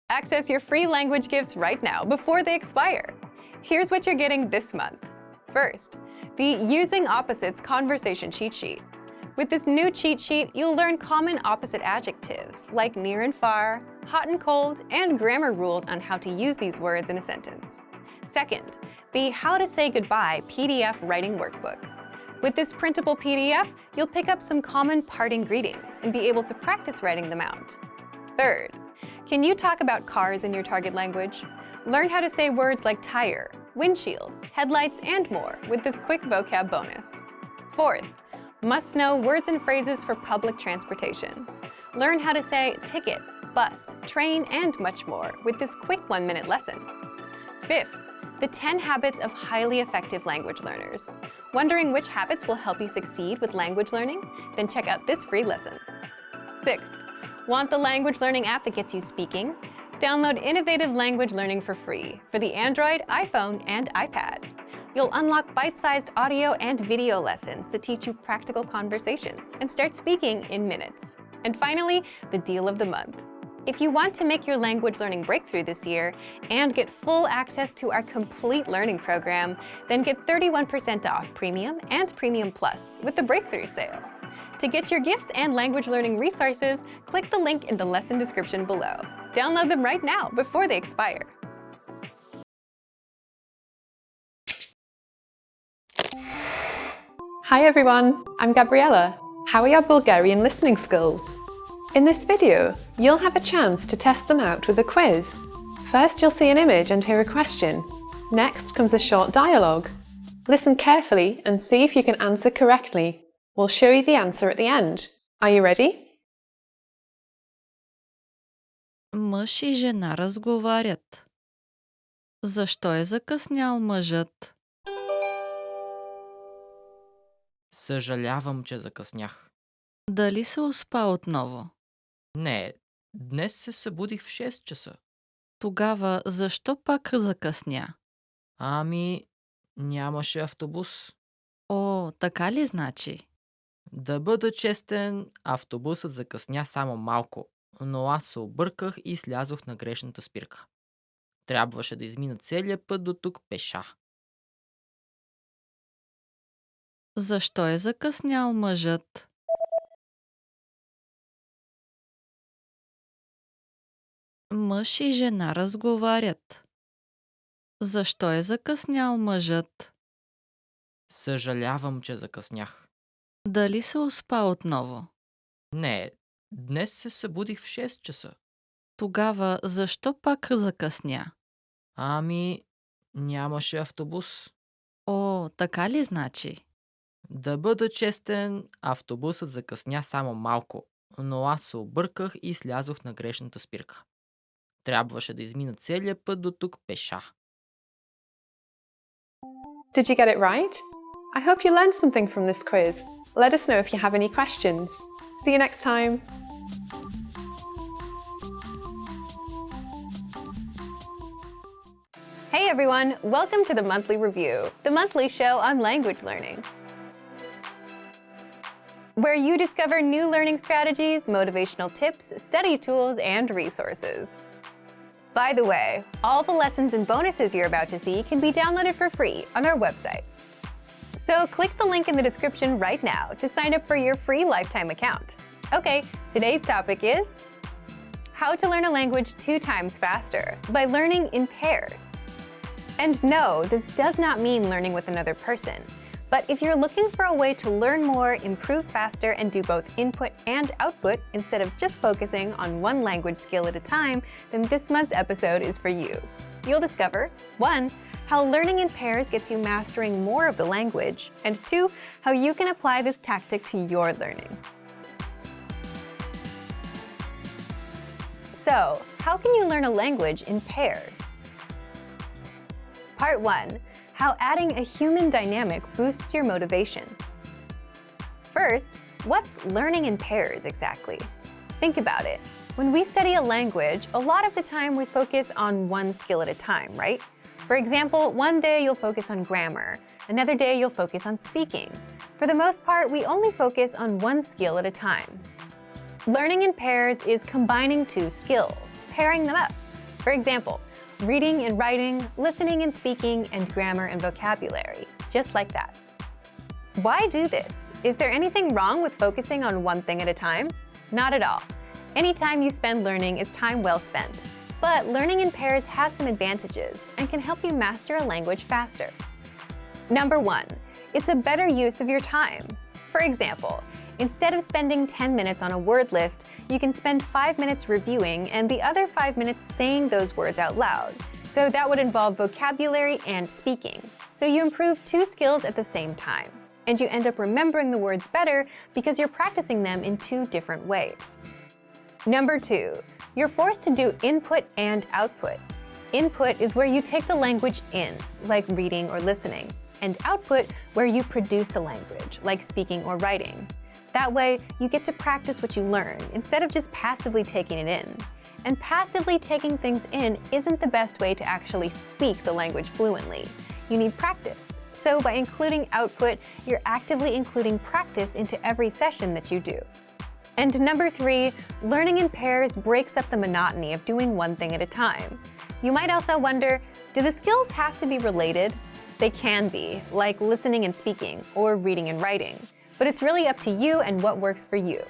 Access your free language gifts right now before they expire. Here's what you're getting this month. First, the Using Opposites Conversation Cheat Sheet. With this new cheat sheet, you'll learn common opposite adjectives like near and far, hot and cold, and grammar rules on how to use these words in a sentence. Second, the How to Say Goodbye PDF Writing Workbook. With this printable PDF, you'll pick up some common parting greetings and be able to practice writing them out. Third, can you talk about cars in your target language? Learn how to say words like tire, windshield, headlights, and more with this quick vocab bonus. Fourth, must know words and phrases for public transportation. Learn how to say ticket, bus, train, and much more with this quick 1-minute lesson. Fifth, the 10 habits of highly effective language learners. Wondering which habits will help you succeed with language learning? Then check out this free lesson. Sixth, want the language learning app that gets you speaking? Download Innovative Language Learning for free for the Android, iPhone, and iPad. You'll unlock bite-sized audio and video lessons that teach you practical conversations and start speaking in minutes. And finally, the deal of the month. If you want to make your language learning breakthrough this year and get full access to our complete learning program, then get 31% off Premium and Premium Plus with the Breakthrough Sale. To get your gifts and language learning resources, click the link in the lesson description below. Download them right now before they expire. Hi everyone, I'm Gabriella. How are your Bulgarian listening skills? In this video, you'll have a chance to test them out with a quiz. First, you'll see an image and hear a question. Next comes a short dialogue. Listen carefully and see if you can answer correctly. We'll show you the answer at the end. Are you ready? Мъж и жена разговарят. Защо е закъснял мъжът? Съжалявам, че закъснях. Дали се успа отново? Не, днес се събудих в 6 часа. Тогава защо пак закъсня? Нямаше автобус. О, така ли значи? Да бъда честен, автобусът закъсня само малко, но аз се обърках и слязох на грешната спирка. Трябваше да измина целия път до тук пеша. Защо е закъснял мъжът? Мъж и жена разговарят. Защо е закъснял мъжът? Съжалявам, че закъснях. Дали се успа отново? Не, днес се събудих в 6 часа. Тогава защо пак закъсня? Нямаше автобус. О, така ли значи? Да бъда честен, автобусът закъсня само малко, но аз се обърках и слязох на грешната спирка. Трябваше да измина целия път до тук пеша. Did you get it right? I hope you learned something from this quiz. Let us know if you have any questions. See you next time. Hey everyone, welcome to the Monthly Review, the monthly show on language learning, where you discover new learning strategies, motivational tips, study tools, and resources. By the way, all the lessons and bonuses you're about to see can be downloaded for free on our website. So click the link in the description right now to sign up for your free lifetime account. Okay, today's topic is how to learn a language 2 times faster by learning in pairs. And no, this does not mean learning with another person. But if you're looking for a way to learn more, improve faster, and do both input and output instead of just focusing on one language skill at a time, then this month's episode is for you. You'll discover 1. How learning in pairs gets you mastering more of the language, and 2. How you can apply this tactic to your learning. So, how can you learn a language in pairs? Part 1. How adding a human dynamic boosts your motivation. First, what's learning in pairs exactly? Think about it. When we study a language, a lot of the time we focus on one skill at a time, right? For example, one day you'll focus on grammar, another day you'll focus on speaking. For the most part, we only focus on one skill at a time. Learning in pairs is combining 2 skills, pairing them up. For example, reading and writing, listening and speaking, and grammar and vocabulary, just like that. Why do this? Is there anything wrong with focusing on one thing at a time? Not at all. Any time you spend learning is time well spent. But learning in pairs has some advantages and can help you master a language faster. Number 1, it's a better use of your time. For example, instead of spending 10 minutes on a word list, you can spend 5 minutes reviewing and the other 5 minutes saying those words out loud. So that would involve vocabulary and speaking. So you improve 2 skills at the same time. And you end up remembering the words better because you're practicing them in 2 different ways. Number 2, you're forced to do input and output. Input is where you take the language in, like reading or listening, and output where you produce the language, like speaking or writing. That way, you get to practice what you learn instead of just passively taking it in. And passively taking things in isn't the best way to actually speak the language fluently. You need practice. So by including output, you're actively including practice into every session that you do. And number 3, learning in pairs breaks up the monotony of doing one thing at a time. You might also wonder, do the skills have to be related? They can be, like listening and speaking, or reading and writing. But it's really up to you and what works for you.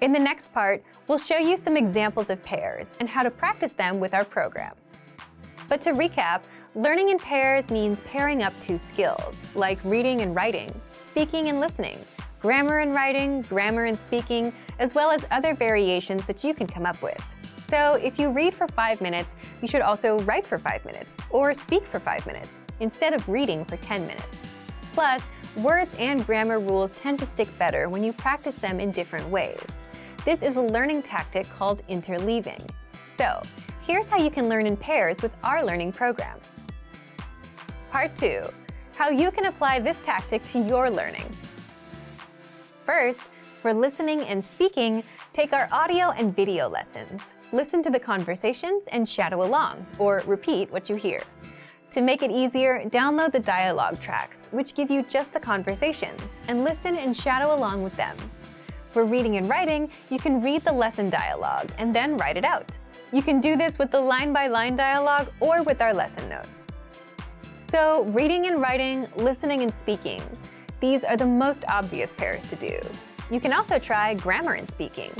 In the next part, we'll show you some examples of pairs and how to practice them with our program. But to recap, learning in pairs means pairing up 2 skills, like reading and writing, speaking and listening, grammar and writing, grammar and speaking, as well as other variations that you can come up with. So if you read for 5 minutes, you should also write for 5 minutes, or speak for 5 minutes, instead of reading for 10 minutes. Plus, words and grammar rules tend to stick better when you practice them in different ways. This is a learning tactic called interleaving. So, here's how you can learn in pairs with our learning program. Part 2, how you can apply this tactic to your learning. First, for listening and speaking, take our audio and video lessons. Listen to the conversations and shadow along, or repeat what you hear. To make it easier, download the dialogue tracks, which give you just the conversations, and listen and shadow along with them. For reading and writing, you can read the lesson dialogue and then write it out. You can do this with the line-by-line dialogue or with our lesson notes. So, reading and writing, listening and speaking. These are the most obvious pairs to do. You can also try grammar and speaking.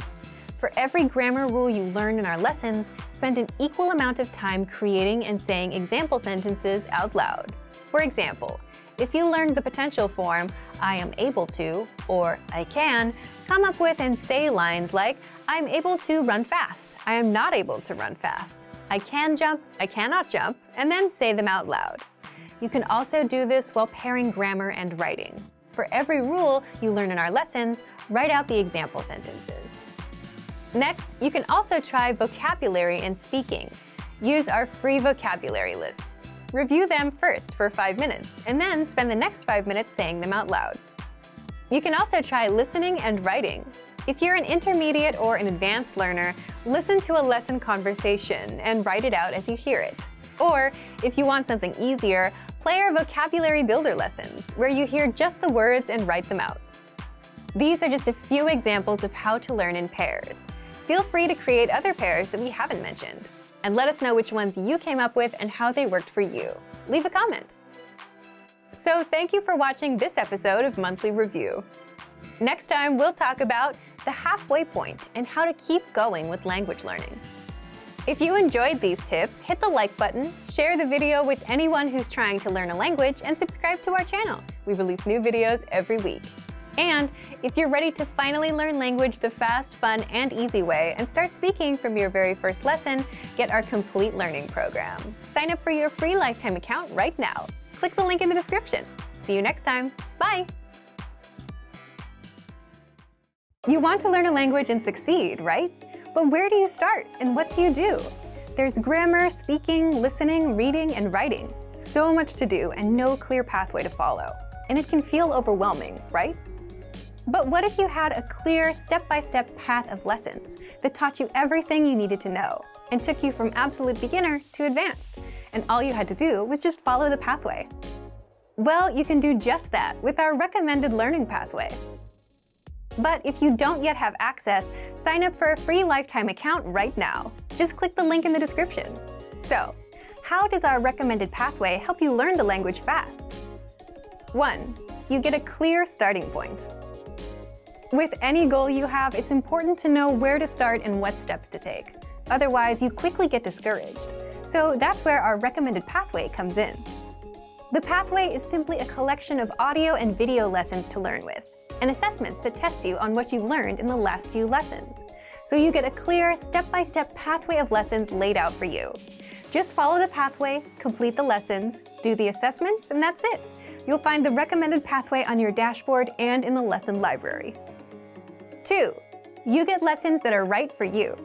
For every grammar rule you learn in our lessons, spend an equal amount of time creating and saying example sentences out loud. For example, if you learned the potential form, I am able to, or I can, come up with and say lines like, I'm able to run fast, I am not able to run fast, I can jump, I cannot jump, and then say them out loud. You can also do this while pairing grammar and writing. For every rule you learn in our lessons, write out the example sentences. Next, you can also try vocabulary and speaking. Use our free vocabulary lists. Review them first for 5 minutes, and then spend the next 5 minutes saying them out loud. You can also try listening and writing. If you're an intermediate or an advanced learner, listen to a lesson conversation and write it out as you hear it. Or, if you want something easier, play our vocabulary builder lessons, where you hear just the words and write them out. These are just a few examples of how to learn in pairs. Feel free to create other pairs that we haven't mentioned. And let us know which ones you came up with and how they worked for you. Leave a comment. So thank you for watching this episode of Monthly Review. Next time, we'll talk about the halfway point and how to keep going with language learning. If you enjoyed these tips, hit the like button, share the video with anyone who's trying to learn a language, and subscribe to our channel. We release new videos every week. And if you're ready to finally learn language the fast, fun, and easy way and start speaking from your very first lesson, get our complete learning program. Sign up for your free lifetime account right now. Click the link in the description. See you next time. Bye! You want to learn a language and succeed, right? But where do you start and what do you do? There's grammar, speaking, listening, reading, and writing. So much to do and no clear pathway to follow. And it can feel overwhelming, right? But what if you had a clear, step-by-step path of lessons that taught you everything you needed to know and took you from absolute beginner to advanced, and all you had to do was just follow the pathway? Well, you can do just that with our recommended learning pathway. But if you don't yet have access, sign up for a free lifetime account right now. Just click the link in the description. So, how does our recommended pathway help you learn the language fast? 1. You get a clear starting point. With any goal you have, it's important to know where to start and what steps to take. Otherwise, you quickly get discouraged. So that's where our recommended pathway comes in. The pathway is simply a collection of audio and video lessons to learn with, and assessments that test you on what you've learned in the last few lessons. So you get a clear, step-by-step pathway of lessons laid out for you. Just follow the pathway, complete the lessons, do the assessments, and that's it. You'll find the recommended pathway on your dashboard and in the lesson library. 2. You get lessons that are right for you.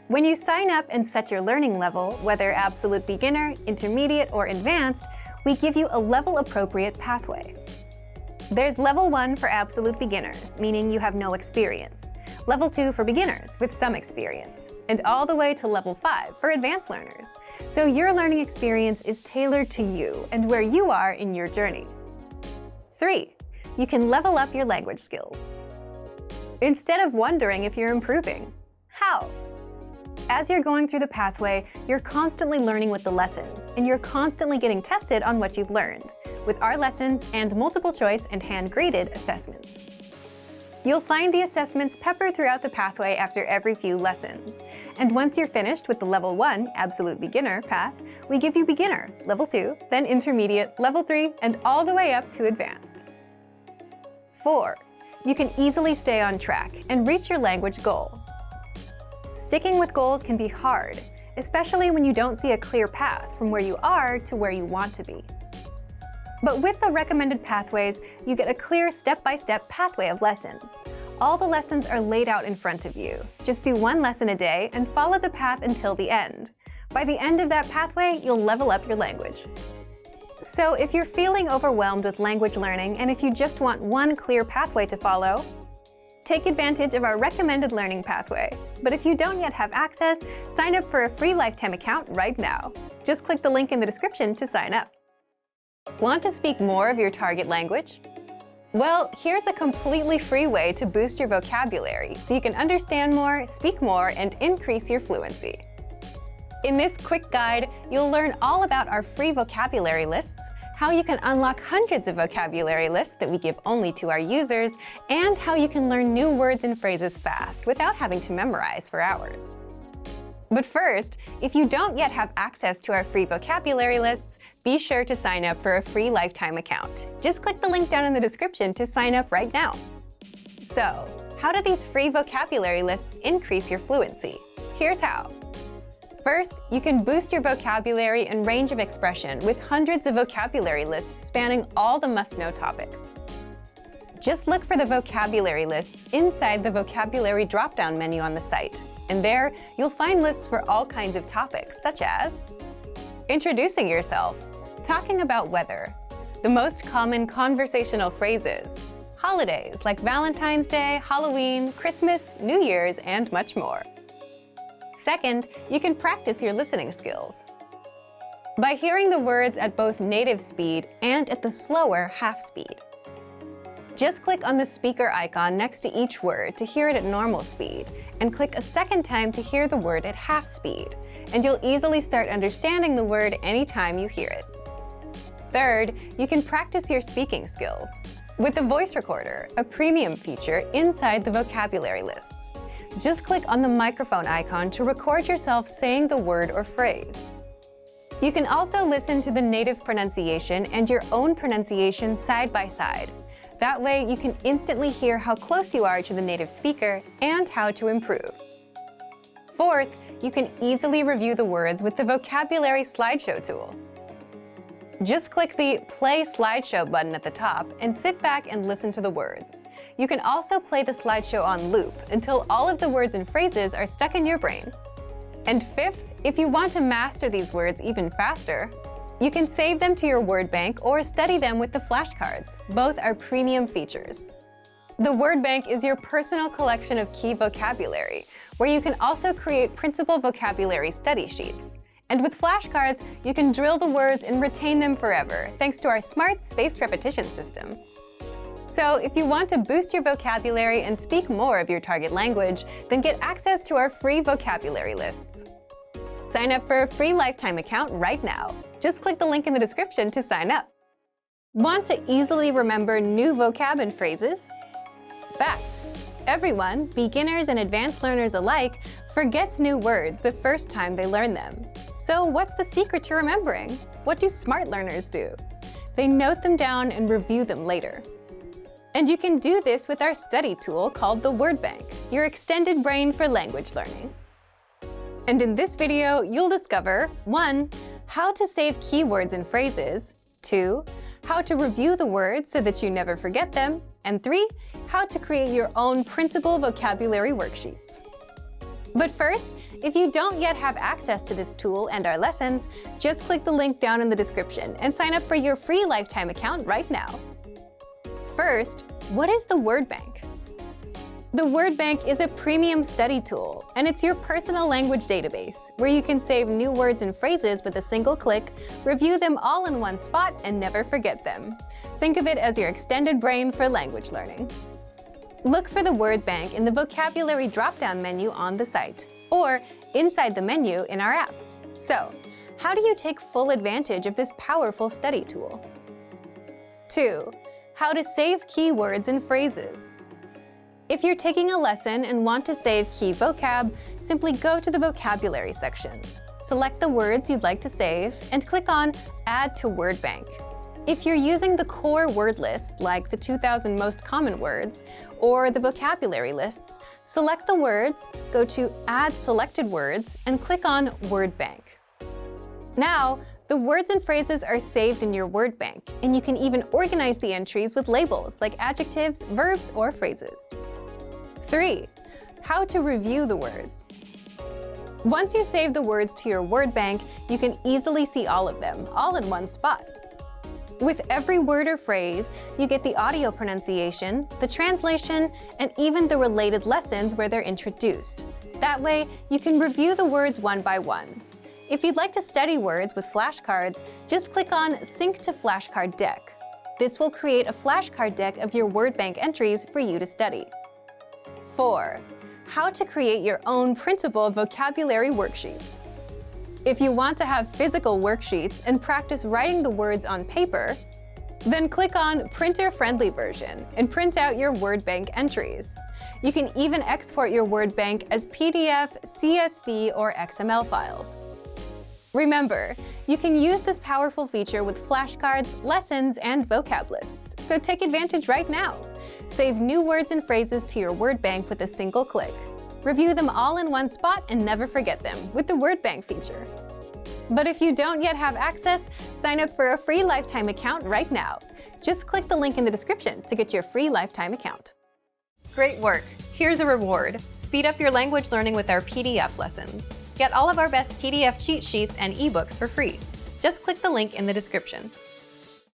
When you sign up and set your learning level, whether absolute beginner, intermediate, or advanced, we give you a level-appropriate pathway. There's Level 1 for absolute beginners, meaning you have no experience. Level 2 for beginners with some experience. And all the way to Level 5 for advanced learners. So your learning experience is tailored to you and where you are in your journey. 3. You can level up your language skills. Instead of wondering if you're improving, how? As you're going through the pathway, you're constantly learning with the lessons, and you're constantly getting tested on what you've learned, with our lessons and multiple choice and hand-graded assessments. You'll find the assessments peppered throughout the pathway after every few lessons. And once you're finished with the Level 1 Absolute Beginner path, we give you Beginner, Level 2, then Intermediate, Level 3, and all the way up to Advanced. 4. You can easily stay on track and reach your language goal. Sticking with goals can be hard, especially when you don't see a clear path from where you are to where you want to be. But with the recommended pathways, you get a clear step-by-step pathway of lessons. All the lessons are laid out in front of you. Just do one lesson a day and follow the path until the end. By the end of that pathway, you'll level up your language. So if you're feeling overwhelmed with language learning and if you just want one clear pathway to follow, take advantage of our recommended learning pathway. But if you don't yet have access, sign up for a free lifetime account right now. Just click the link in the description to sign up. Want to speak more of your target language? Well, here's a completely free way to boost your vocabulary so you can understand more, speak more, and increase your fluency. In this quick guide, you'll learn all about our free vocabulary lists, how you can unlock hundreds of vocabulary lists that we give only to our users, and how you can learn new words and phrases fast without having to memorize for hours. But first, if you don't yet have access to our free vocabulary lists, be sure to sign up for a free lifetime account. Just click the link down in the description to sign up right now. So, how do these free vocabulary lists increase your fluency? Here's how. First, you can boost your vocabulary and range of expression with hundreds of vocabulary lists spanning all the must-know topics. Just look for the vocabulary lists inside the vocabulary drop-down menu on the site. And there, you'll find lists for all kinds of topics, such as introducing yourself, talking about weather, the most common conversational phrases, holidays like Valentine's Day, Halloween, Christmas, New Year's, and much more. Second, you can practice your listening skills. By hearing the words at both native speed and at the slower half speed. Just click on the speaker icon next to each word to hear it at normal speed, and click a second time to hear the word at half speed, and you'll easily start understanding the word anytime you hear it. Third, you can practice your speaking skills with the voice recorder, a premium feature inside the vocabulary lists. Just click on the microphone icon to record yourself saying the word or phrase. You can also listen to the native pronunciation and your own pronunciation side by side. That way, you can instantly hear how close you are to the native speaker and how to improve. Fourth, you can easily review the words with the Vocabulary Slideshow tool. Just click the Play Slideshow button at the top and sit back and listen to the words. You can also play the slideshow on loop until all of the words and phrases are stuck in your brain. And fifth, if you want to master these words even faster, you can save them to your word bank or study them with the flashcards. Both are premium features. The word bank is your personal collection of key vocabulary, where you can also create printable vocabulary study sheets. And with flashcards, you can drill the words and retain them forever, thanks to our smart spaced repetition system. So if you want to boost your vocabulary and speak more of your target language, then get access to our free vocabulary lists. Sign up for a free lifetime account right now. Just click the link in the description to sign up. Want to easily remember new vocab and phrases? Fact: everyone, beginners and advanced learners alike, forgets new words the first time they learn them. So what's the secret to remembering? What do smart learners do? They note them down and review them later. And you can do this with our study tool called the Word Bank, your extended brain for language learning. And in this video, you'll discover 1. How to save keywords and phrases, 2. How to review the words so that you never forget them, and 3. How to create your own printable vocabulary worksheets. But first, if you don't yet have access to this tool and our lessons, just click the link down in the description and sign up for your free lifetime account right now. First, what is the Word Bank? The Word Bank is a premium study tool, and it's your personal language database where you can save new words and phrases with a single click, review them all in one spot, and never forget them. Think of it as your extended brain for language learning. Look for the Word Bank in the vocabulary drop-down menu on the site, or inside the menu in our app. So, how do you take full advantage of this powerful study tool? 2. How to save keywords and phrases. If you're taking a lesson and want to save key vocab, simply go to the vocabulary section. Select the words you'd like to save and click on Add to Word Bank. If you're using the core word list, like the 2,000 most common words, or the vocabulary lists, select the words, go to Add Selected Words, and click on Word Bank. Now, the words and phrases are saved in your Word Bank, and you can even organize the entries with labels like adjectives, verbs, or phrases. 3. How to review the words. Once you save the words to your Word Bank, you can easily see all of them, all in one spot. With every word or phrase, you get the audio pronunciation, the translation, and even the related lessons where they're introduced. That way, you can review the words one by one. If you'd like to study words with flashcards, just click on Sync to Flashcard Deck. This will create a flashcard deck of your Word Bank entries for you to study. 4. How to create your own printable vocabulary worksheets. If you want to have physical worksheets and practice writing the words on paper, then click on Printer-Friendly Version and print out your Word Bank entries. You can even export your Word Bank as PDF, CSV, or XML files. Remember, you can use this powerful feature with flashcards, lessons, and vocab lists, so take advantage right now. Save new words and phrases to your Word Bank with a single click. Review them all in one spot and never forget them with the Word Bank feature. But if you don't yet have access, sign up for a free lifetime account right now. Just click the link in the description to get your free lifetime account. Great work! Here's a reward. Speed up your language learning with our PDF lessons. Get all of our best PDF cheat sheets and ebooks for free. Just click the link in the description.